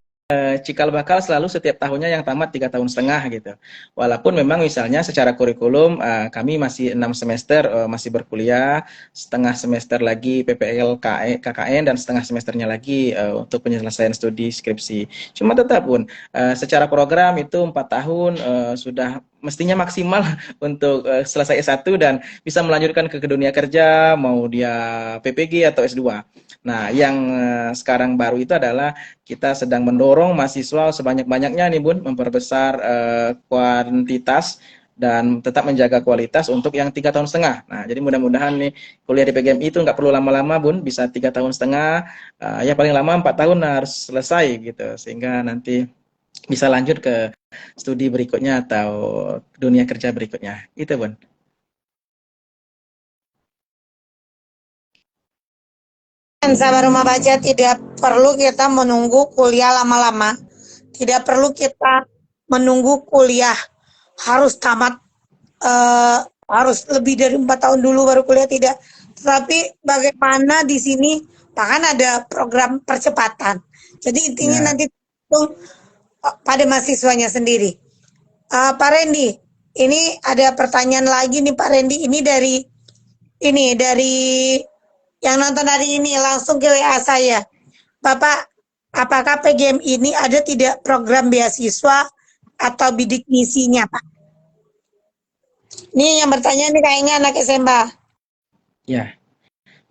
cikal bakal selalu setiap tahunnya yang tamat 3 tahun setengah gitu. Walaupun memang misalnya secara kurikulum kami masih 6 semester masih berkuliah, setengah semester lagi PPL KKN dan setengah semesternya lagi untuk penyelesaian studi skripsi. Cuma tetap pun secara program itu 4 tahun sudah mestinya maksimal untuk selesai S1 dan bisa melanjutkan ke dunia kerja, mau dia PPG atau S2. Nah, yang sekarang baru itu adalah kita sedang mendorong mahasiswa sebanyak-banyaknya nih Bun, memperbesar kuantitas dan tetap menjaga kualitas untuk yang 3 tahun setengah. Nah, jadi mudah-mudahan nih kuliah di PGMI itu nggak perlu lama-lama Bun, bisa 3 tahun setengah, ya paling lama 4 tahun harus selesai gitu, sehingga nanti bisa lanjut ke studi berikutnya atau dunia kerja berikutnya. Itu Bun. Dan sahabat rumah baca, tidak perlu kita menunggu kuliah lama-lama. Tidak perlu kita menunggu kuliah harus tamat, harus lebih dari 4 tahun dulu baru kuliah, tidak. Tetapi bagaimana di sini bahkan ada program percepatan. Jadi intinya Ya, nanti pada mahasiswanya sendiri. Pak Randy, ini ada pertanyaan lagi nih Pak Randy. Ini dari yang nonton hari ini langsung ke WA saya. Bapak, apakah PGM ini ada tidak program beasiswa atau bidik misinya, Pak? Ini yang bertanya nih kayaknya anak SMA. ya.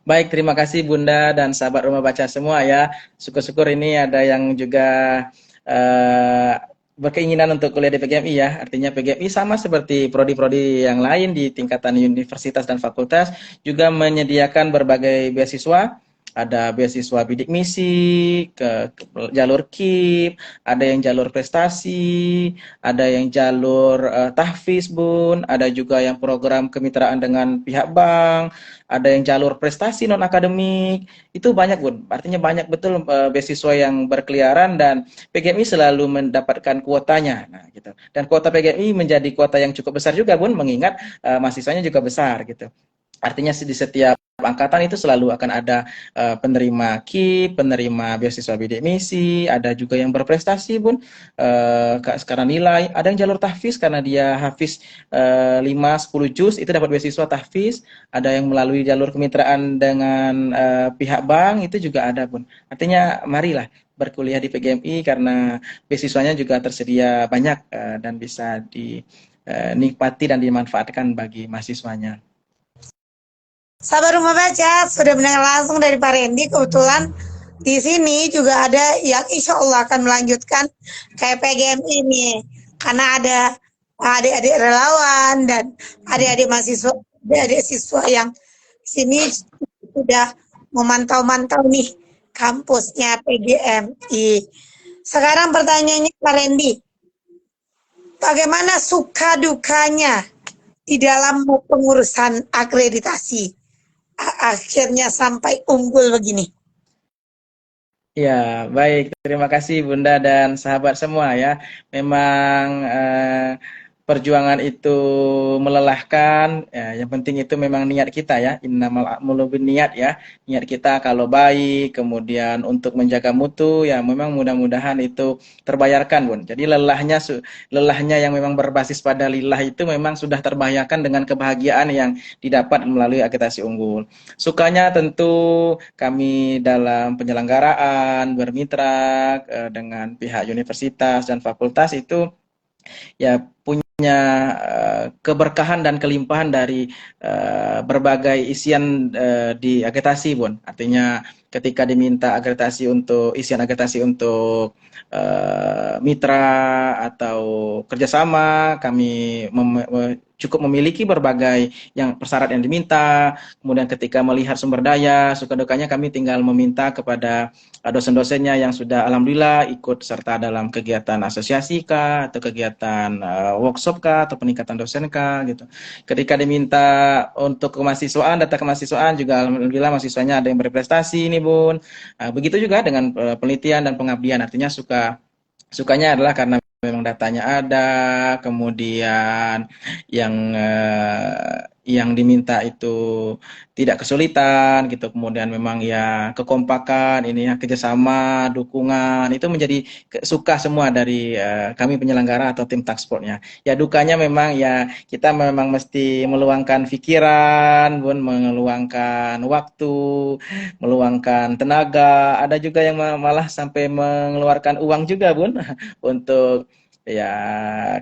Baik, terima kasih Bunda dan sahabat rumah baca semua ya. Syukur-syukur ini ada yang juga eh, berkeinginan untuk kuliah di PGMI ya. Artinya PGMI sama seperti prodi-prodi yang lain di tingkatan universitas dan fakultas juga menyediakan berbagai beasiswa. Ada beasiswa bidik misi, ke jalur KIP, ada yang jalur prestasi, ada yang jalur tahfiz Bun, ada juga yang program kemitraan dengan pihak bank, ada yang jalur prestasi non akademik, itu banyak Bun. Artinya banyak betul beasiswa yang berkeliaran dan PGMI selalu mendapatkan kuotanya. Nah, gitu. Dan kuota PGMI menjadi kuota yang cukup besar juga Bun, mengingat mahasiswanya juga besar gitu. Artinya di setiap angkatan itu selalu akan ada penerima KIP, penerima beasiswa bidik misi, ada juga yang berprestasi Bun, sekarang nilai, ada yang jalur tahfiz karena dia hafiz 5-10 juz itu dapat beasiswa tahfiz, ada yang melalui jalur kemitraan dengan pihak bank itu juga ada Bun. Artinya marilah berkuliah di PGMI karena beasiswanya juga tersedia banyak dan bisa dinikmati dan dimanfaatkan bagi mahasiswanya. Sahabat rumah baca, sudah mendengar langsung dari Pak Randy. Kebetulan di sini juga ada yang insya Allah akan melanjutkan kayak PGM ini. Karena ada adik-adik relawan dan adik-adik mahasiswa, adik-adik siswa yang sini sudah memantau-mantau nih kampusnya PGMI. Sekarang pertanyaannya Pak Randy, bagaimana suka dukanya di dalam pengurusan akreditasi? Akhirnya sampai unggul begini. Ya, baik. Terima kasih Bunda dan sahabat semua ya. Memang perjuangan itu melelahkan. Ya, yang penting itu memang niat kita ya. Innamal a'malu binniyat ya. Niat kita kalau baik, kemudian untuk menjaga mutu, ya memang mudah-mudahan itu terbayarkan Bun. Jadi lelahnya yang memang berbasis pada lillah itu memang sudah terbayarkan dengan kebahagiaan yang didapat melalui akreditasi unggul. Sukanya tentu kami dalam penyelenggaraan bermitra dengan pihak universitas dan fakultas itu ya punya keberkahan dan kelimpahan dari berbagai isian di akreditasi Bun. Artinya ketika diminta akreditasi untuk isian akreditasi untuk mitra atau kerjasama, kami cukup memiliki berbagai yang persyarat yang diminta. Kemudian ketika melihat sumber daya, suka dukanya kami tinggal meminta kepada dosen-dosennya yang sudah alhamdulillah ikut serta dalam kegiatan asosiasi kah, atau kegiatan workshop kah, atau peningkatan dosen kah, gitu. Ketika diminta untuk kemahasiswaan, data kemahasiswaan juga alhamdulillah mahasiswanya ada yang berprestasi nih Bun. Begitu juga dengan penelitian dan pengabdian, artinya sukanya adalah karena memang datanya ada, kemudian yang diminta itu tidak kesulitan gitu, kemudian memang ya kekompakan, ini ya kerjasama, dukungan itu menjadi suka semua dari kami penyelenggara atau tim taksportnya. Ya dukanya memang ya kita memang mesti meluangkan pikiran, Bun, meluangkan waktu, meluangkan tenaga. Ada juga yang malah sampai mengeluarkan uang juga, Bun, untuk ya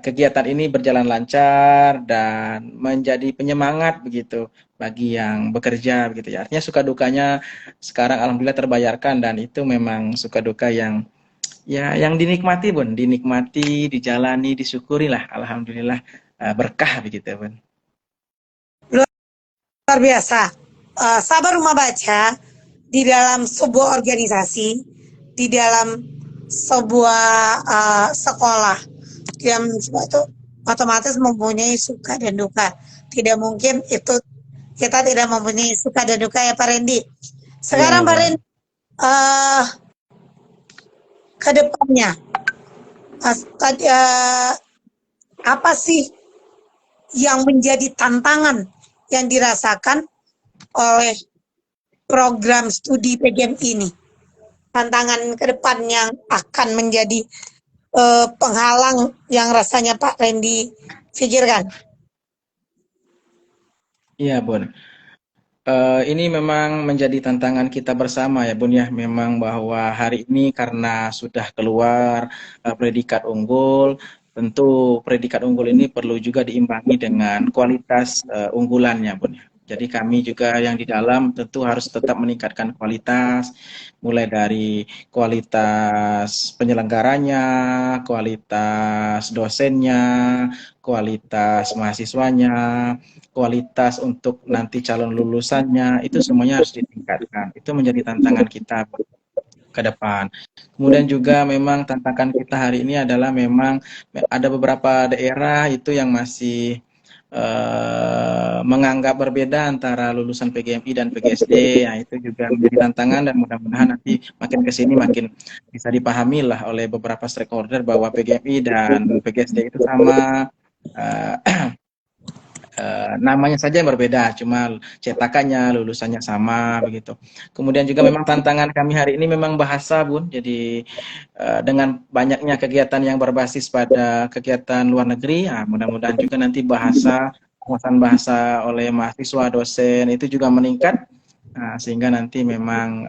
kegiatan ini berjalan lancar dan menjadi penyemangat begitu bagi yang bekerja begitu ya. Artinya suka dukanya sekarang alhamdulillah terbayarkan, dan itu memang suka duka yang ya yang dinikmati Bun, dinikmati, dijalani, disyukuri lah alhamdulillah, berkah begitu Bun. Luar biasa. Sahabat Rumah Baca, di dalam sebuah organisasi, di dalam sebuah sekolah, dia itu otomatis mempunyai suka dan duka. Tidak mungkin itu kita tidak mempunyai suka dan duka ya Pak Randy. Sekarang Iya, Pak Bun. Randy, ke depannya, apa sih yang menjadi tantangan yang dirasakan oleh program studi PGM ini? Tantangan ke depan yang akan menjadi penghalang yang rasanya Pak Randy pikirkan. Iya, Bun. Ini memang menjadi tantangan kita bersama ya Bun ya. Memang bahwa hari ini karena sudah keluar predikat unggul, tentu predikat unggul ini perlu juga diimbangi dengan kualitas unggulannya Bun ya. Jadi kami juga yang di dalam tentu harus tetap meningkatkan kualitas, mulai dari kualitas penyelenggaranya, kualitas dosennya, kualitas mahasiswanya, kualitas untuk nanti calon lulusannya, itu semuanya harus ditingkatkan. Itu menjadi tantangan kita ke depan. Kemudian juga memang tantangan kita hari ini adalah memang ada beberapa daerah itu yang masih menganggap berbeda antara lulusan PGMI dan PGSD. Ya, itu juga menjadi tantangan, dan mudah-mudahan nanti makin ke sini makin bisa dipahami lah oleh beberapa stakeholder bahwa PGMI dan PGSD itu sama. Namanya saja yang berbeda, cuma cetakannya, lulusannya sama begitu. Kemudian juga memang tantangan kami hari ini memang bahasa Bun. Jadi dengan banyaknya kegiatan yang berbasis pada kegiatan luar negeri, ya, mudah-mudahan juga nanti penguasaan bahasa oleh mahasiswa, dosen itu juga meningkat. Sehingga nanti memang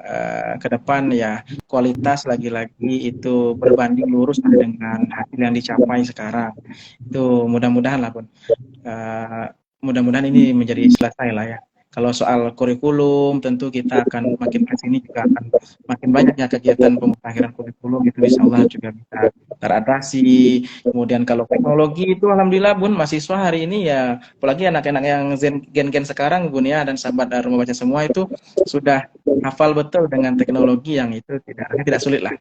ke depan ya kualitas lagi-lagi itu berbanding lurus dengan hasil yang dicapai sekarang. Itu mudah-mudahan lah Bun. Mudah-mudahan ini menjadi selesai lah ya. Kalau soal kurikulum, tentu kita akan makin ke sini juga akan makin banyaknya kegiatan pemutahiran kurikulum, itu insya Allah juga bisa teratasi. Kemudian kalau teknologi itu alhamdulillah Bun, mahasiswa hari ini ya, apalagi anak-anak yang gen-gen sekarang Bun ya, dan sahabat Rumah Baca semua itu sudah hafal betul dengan teknologi, yang itu tidak sulit lah.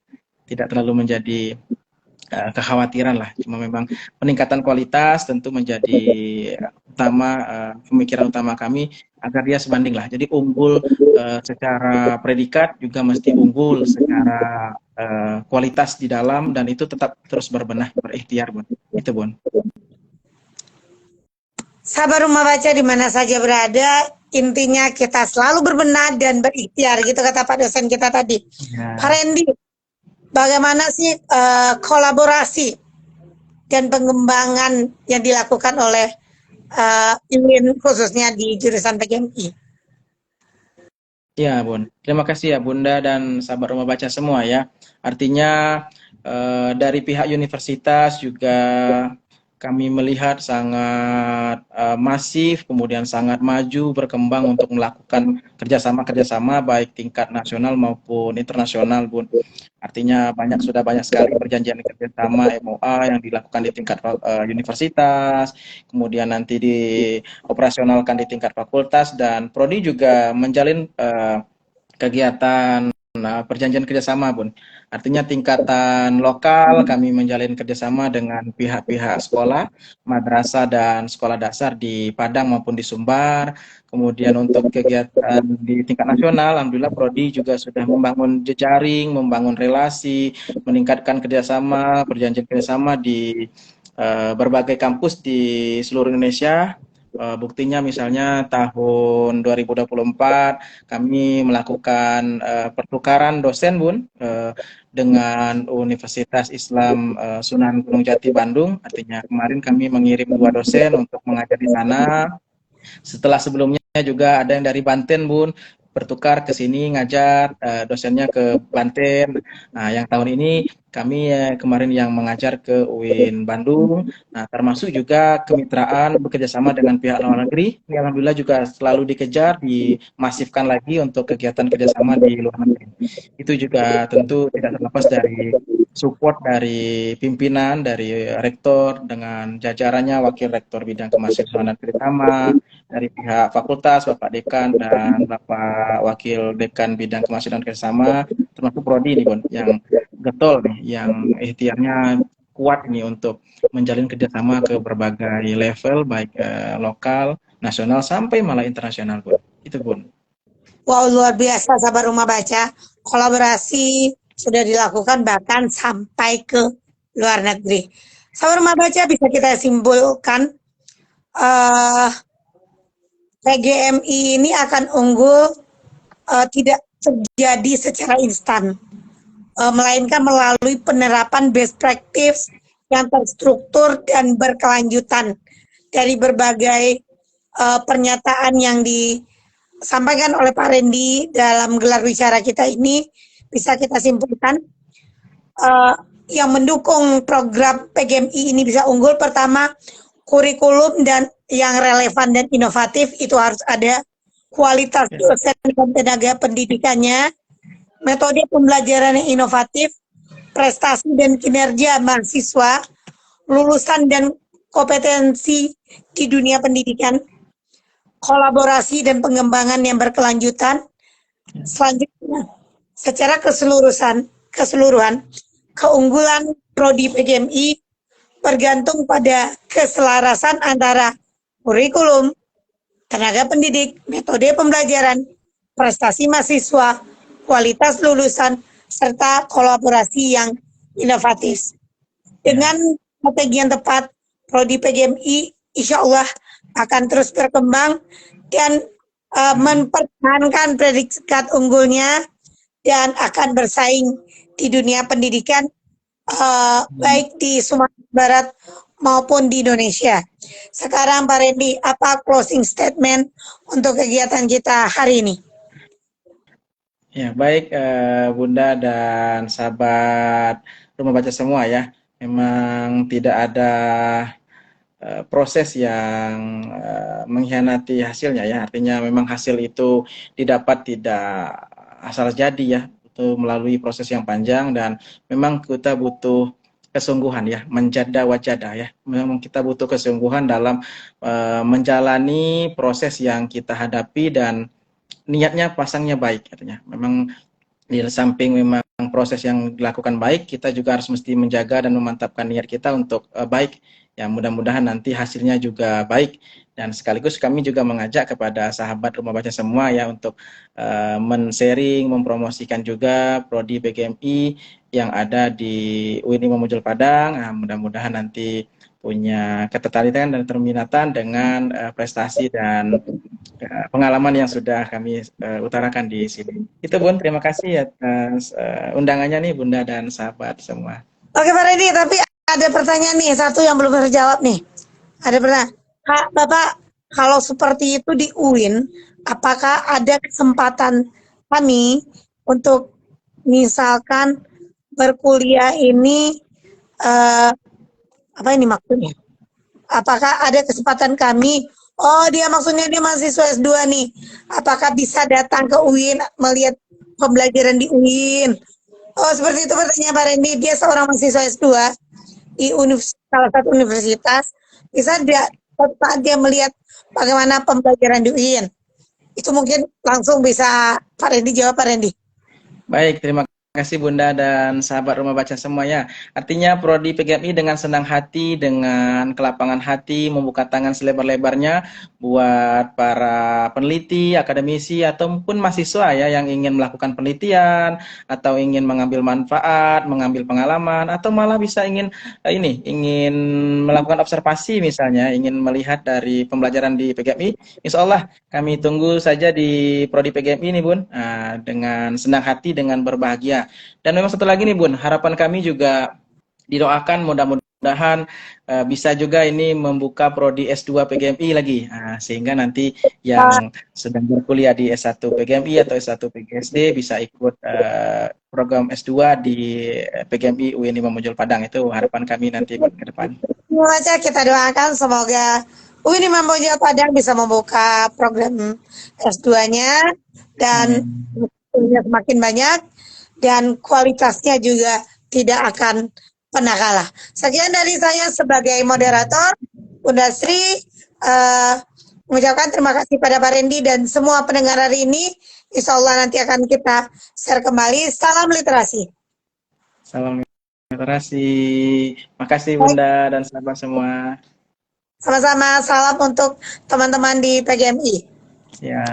Tidak terlalu menjadi kekhawatiran lah, cuma memang peningkatan kualitas tentu menjadi pemikiran utama kami agar dia sebanding lah. Jadi unggul secara predikat juga mesti unggul secara kualitas di dalam, dan itu tetap terus berbenah, berikhtiar Bun. Itu Bun. Sahabat Rumah Baca di mana saja berada, intinya kita selalu berbenah dan berikhtiar, gitu kata Pak dosen kita tadi. Ya. Pak Randy, bagaimana sih kolaborasi dan pengembangan yang dilakukan oleh IWIN khususnya di jurusan PGMI? Ya Bun, terima kasih ya Bunda dan sahabat Rumah Baca semua ya. Artinya dari pihak universitas juga kami melihat sangat masif, kemudian sangat maju, berkembang untuk melakukan kerjasama-kerjasama baik tingkat nasional maupun internasional, Bun. Artinya sudah banyak sekali perjanjian kerjasama MOA yang dilakukan di tingkat universitas, kemudian nanti dioperasionalkan di tingkat fakultas, dan Prodi juga menjalin kegiatan perjanjian kerjasama, Bun. Artinya tingkatan lokal kami menjalin kerjasama dengan pihak-pihak sekolah, madrasah dan sekolah dasar di Padang maupun di Sumbar. Kemudian untuk kegiatan di tingkat nasional, alhamdulillah Prodi juga sudah membangun jejaring, membangun relasi, meningkatkan kerjasama, perjanjian kerjasama di berbagai kampus di seluruh Indonesia. Buktinya misalnya tahun 2024 kami melakukan pertukaran dosen, Bun, dengan Universitas Islam Sunan Gunung Jati Bandung. Artinya kemarin kami mengirim 2 dosen untuk mengajar di sana. Setelah sebelumnya juga ada yang dari Banten, Bun, bertukar ke sini ngajar, dosennya ke Banten. Nah, yang tahun ini kami kemarin yang mengajar ke UIN Bandung. Nah, termasuk juga kemitraan bekerjasama dengan pihak luar negeri. Ini alhamdulillah juga selalu dikejar, dimasifkan lagi untuk kegiatan kerjasama di luar negeri. Itu juga tentu tidak terlepas dari support dari pimpinan, dari rektor dengan jajarannya, wakil rektor bidang kemahasiswaan dan kerjasama, dari pihak fakultas, Bapak Dekan dan Bapak Wakil Dekan Bidang Kemahasiswaan dan Kerjasama, termasuk Prodi ini, Bun, yang getol nih, yang ikhtiarnya kuat ini untuk menjalin kerjasama ke berbagai level, baik lokal, nasional, sampai malah internasional, Bun. Itu, Bun. Wow, luar biasa sahabat rumah baca. Kolaborasi sudah dilakukan bahkan sampai ke luar negeri. Sahabat rumah baca, bisa kita simpulkan eh PGMI ini akan unggul tidak terjadi secara instan, melainkan melalui penerapan best practice yang terstruktur dan berkelanjutan dari berbagai pernyataan yang disampaikan oleh Pak Randy dalam gelar bicara kita ini. Bisa kita simpulkan yang mendukung program PGMI ini bisa unggul. Pertama, kurikulum dan yang relevan dan inovatif itu harus ada, kualitas dosen dan tenaga pendidikannya, metode pembelajaran yang inovatif, prestasi dan kinerja mahasiswa, lulusan dan kompetensi di dunia pendidikan, kolaborasi dan pengembangan yang berkelanjutan. Selanjutnya, secara keseluruhan, keunggulan Prodi PGMI bergantung pada keselarasan antara kurikulum, tenaga pendidik, metode pembelajaran, prestasi mahasiswa, kualitas lulusan, serta kolaborasi yang inovatif. Dengan strategi yang tepat, Prodi PGMI insya Allah akan terus berkembang dan mempertahankan predikat unggulnya dan akan bersaing di dunia pendidikan, baik di Sumatera Barat maupun di Indonesia. Sekarang Pak Randy, apa closing statement untuk kegiatan kita hari ini? Ya, baik Bunda dan sahabat rumah baca semua ya. Memang tidak ada proses yang mengkhianati hasilnya ya. Artinya memang hasil itu didapat tidak asal jadi ya. Itu melalui proses yang panjang dan memang kita butuh kesungguhan ya, menjada wajada ya. Memang kita butuh kesungguhan dalam menjalani proses yang kita hadapi dan niatnya pasangnya baik artinya. Memang di samping memang proses yang dilakukan baik, kita juga harus mesti menjaga dan memantapkan niat kita untuk baik. Ya, mudah-mudahan nanti hasilnya juga baik. Dan sekaligus kami juga mengajak kepada sahabat rumah baca semua ya untuk men-sharing, mempromosikan juga Prodi PGMI yang ada di UIN Imam Bonjol Padang. Nah, mudah-mudahan nanti punya ketertarikan dan keminatan dengan prestasi dan pengalaman yang sudah kami utarakan di sini. Itu Bun, terima kasih atas undangannya nih Bunda dan sahabat semua. Oke Pak Randy, tapi ada pertanyaan nih, satu yang belum terjawab nih. Ada pertanyaan, Kak, Bapak, kalau seperti itu di UIN, apakah ada kesempatan kami untuk misalkan berkuliah ini, apa ini maksudnya? Apakah ada kesempatan kami, oh dia maksudnya dia mahasiswa S2 nih, apakah bisa datang ke UIN melihat pembelajaran di UIN? Oh seperti itu pertanyaan Pak Randy, dia seorang mahasiswa S2 di salah satu universitas, bisa dia saat dia melihat bagaimana pembelajaran di UIN. Itu mungkin langsung bisa Pak Randy jawab, Pak Randy. Baik, terima kasih Bunda dan sahabat Rumah Baca semuanya. Artinya Prodi PGMI dengan senang hati, dengan kelapangan hati, membuka tangan selebar-lebarnya buat para peneliti, akademisi, ataupun mahasiswa ya yang ingin melakukan penelitian, atau ingin mengambil manfaat, mengambil pengalaman, atau malah bisa ingin melakukan observasi misalnya, ingin melihat dari pembelajaran di PGMI. Insya Allah kami tunggu saja di Prodi PGMI nih Bun, dengan senang hati, dengan berbahagia. Dan memang satu lagi nih Bun, harapan kami juga didoakan mudah-mudahan bisa juga ini membuka Prodi S2 PGMI lagi, sehingga nanti yang sedang berkuliah di S1 PGMI atau S1 PGSD bisa ikut program S2 di PGMI UIN Imam Bonjol Padang. Itu harapan kami nanti Bun, ke depan. Semoga aja kita doakan semoga UIN Imam Bonjol Padang bisa membuka program S2-nya dan Amin. semakin banyak dan kualitasnya juga tidak akan pernah kalah. Sekian dari saya sebagai moderator, Bunda Sri, mengucapkan terima kasih pada Pak Randy dan semua pendengar hari ini. Insya Allah nanti akan kita share kembali. Salam literasi. Salam literasi. Makasih Baik, Bunda dan sahabat semua. sama-sama salam untuk teman-teman di PGMI. Ya.